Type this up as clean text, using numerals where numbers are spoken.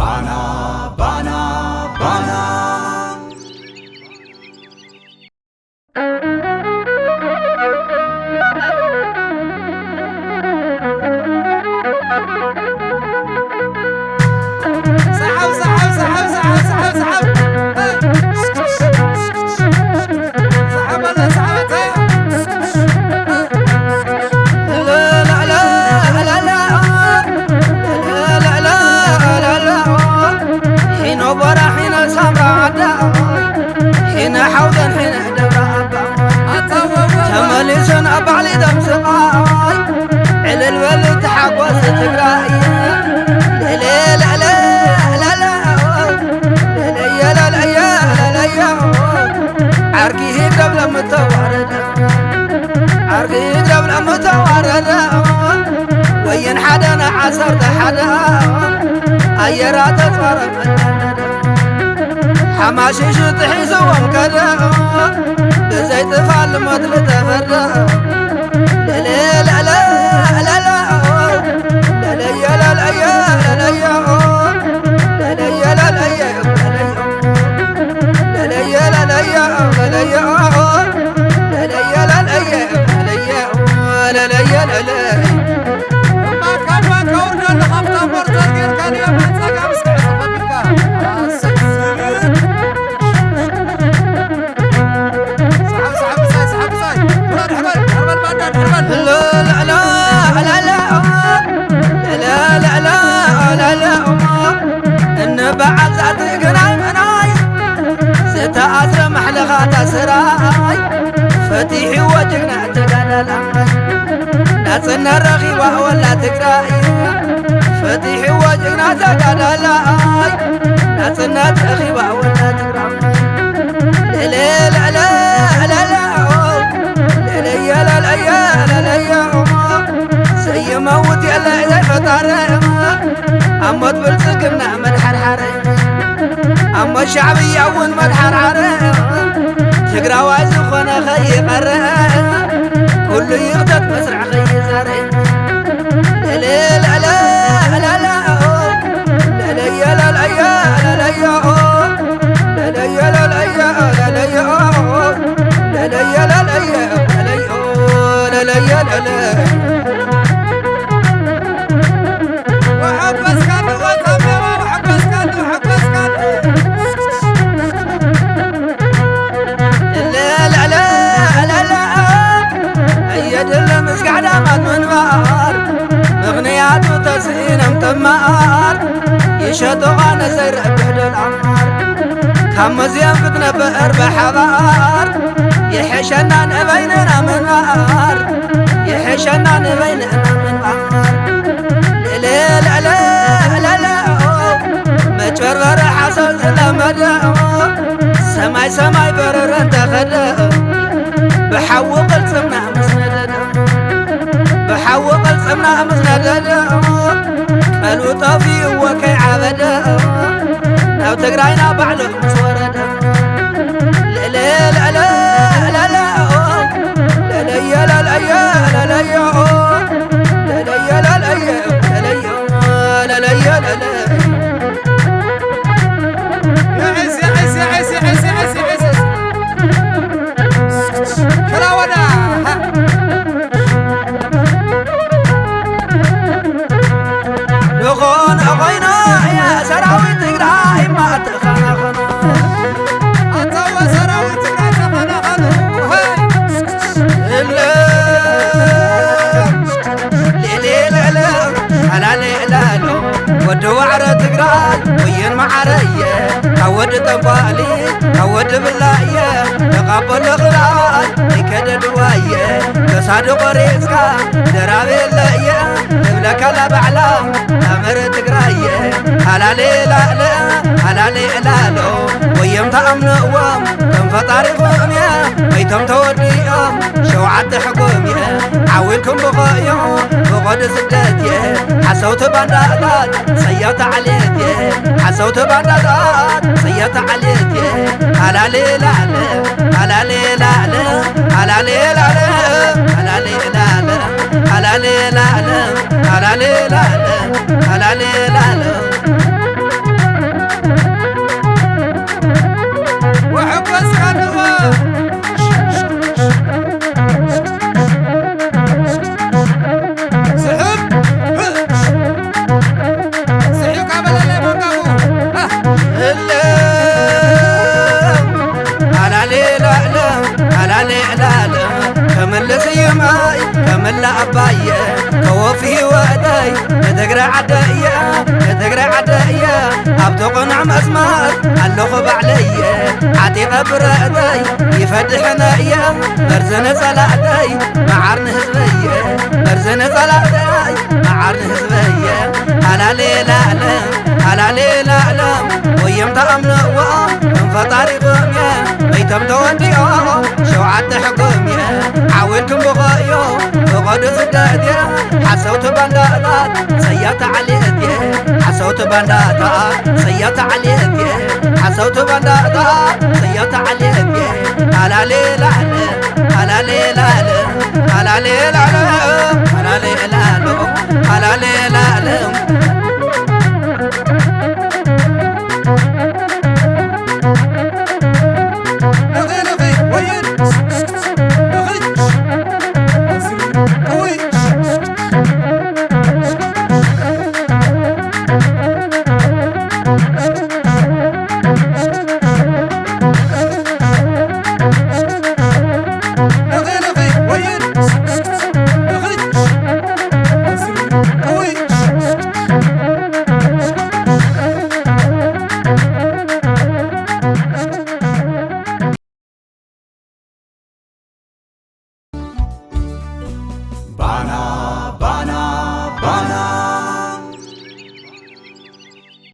Bana, bana, bana. بعلي دم سقاي على الولد حقوس تقراي لا لا لا لا لا لا لا لا عرقي قبل متوارد عرقي قبل متوارد وين حدا عصر حدا ايرات صارت حماشي شطحي سوى كذا زي طفال مدل تفرد لا لا لا لا لا لا لا يا لا لا يا لا يا لا لا يا لا لا يا لا لا يا لا لا يا لا لا يا لا لا يا لا لا يا لا لا يا لا لا ما كان ما كورنا الخبطة مرتقل كان يوم نتساقى مسكع صفبك تأثر محلغات سراي فتيحي وجهنا تقال ناسنا الرغيبة ولا تقراي فتيحي وجهنا تقال ناسنا الرغيبة ولا تقراي لا لا لا لا لا لا يا لا لا يا لا لا يا زي موت يا لا زي فطار أموت بالسقمنا من حرحري أما الشعبي أول ما الحرارة تقرا وازخنا خي قرة كل يغتت مسرع خي زاري لا لا لا لا لا لا يا لا لا يا لا لا يا لا لا يا لا لا يا لا لا يا لا لا يا لا لا يا لا لا يا لا لا وحبس كان وطمر وحبس كان وحبس كان مسقعد أمد من غار مغنيات وتسعين متمار يشهدوا غانا زير بحد الأمار كم مزيان فتنا بئر بحضار يحشنا نبيننا من غار يحشنا نبيننا من غار لا لا لا لا لا مجبر غير حصل سلامة سماي سماي برر انت خدا بحوق السمنا مسندد بحوق السمنا مسندد قالوا طافي وكي عبد لو تقراينا بعلق مسورد لا لا لا لا لا لا لا يا لا لا يا لا لا يا لا لا يا لا لا يا لا لا يا لا لا لغون أغينا يا سراوي تقراي ما تخنخنا أتوى سراوي تقراي تخنخنا لا لا لا لا لا لا لا ودو عرى تقراي وين معرية كود طبالي كود بلاية تقبل غلاي يكد دواية تصادق ريسكا درابي اللية لك لا بعلام أمر تقراية هلا لي لا لا هلا لي لا لو ويم تأمنقوم كم فطاري قوميا ويتم توديهم شو عد حكوميا عاولكم بغايهم بغد سداتي حسوت بندادات سيات عليتي حسوت بندادات سيات عليتي هلا لي لا لا هلا لي لا لا هلا لي لا لا هلا لي لا لا هلا لي لا لا هلا لي لا لا هلا لي لا لا ملا أبايا كوفي وداي نتقرا عدايا نتقرا عدايا أبدو قنع مسمار اللغب عليا عتيقة براداي يفتحنا يا برزن صلاتاي معرن هزبيا برزن صلاتاي معرن هزبيا على ليل أعلم على ليل أعلم ويم تأمنوا انفطاري قوميا بيتم توديو شو عد حكوميا عاولكم بغايو فقد سداديا حسوت بنداتات سيات عليكي حسوت بنداتات سيات عليكي حسوت بنداتات سيات عليكي على ليل على ليل على ليل على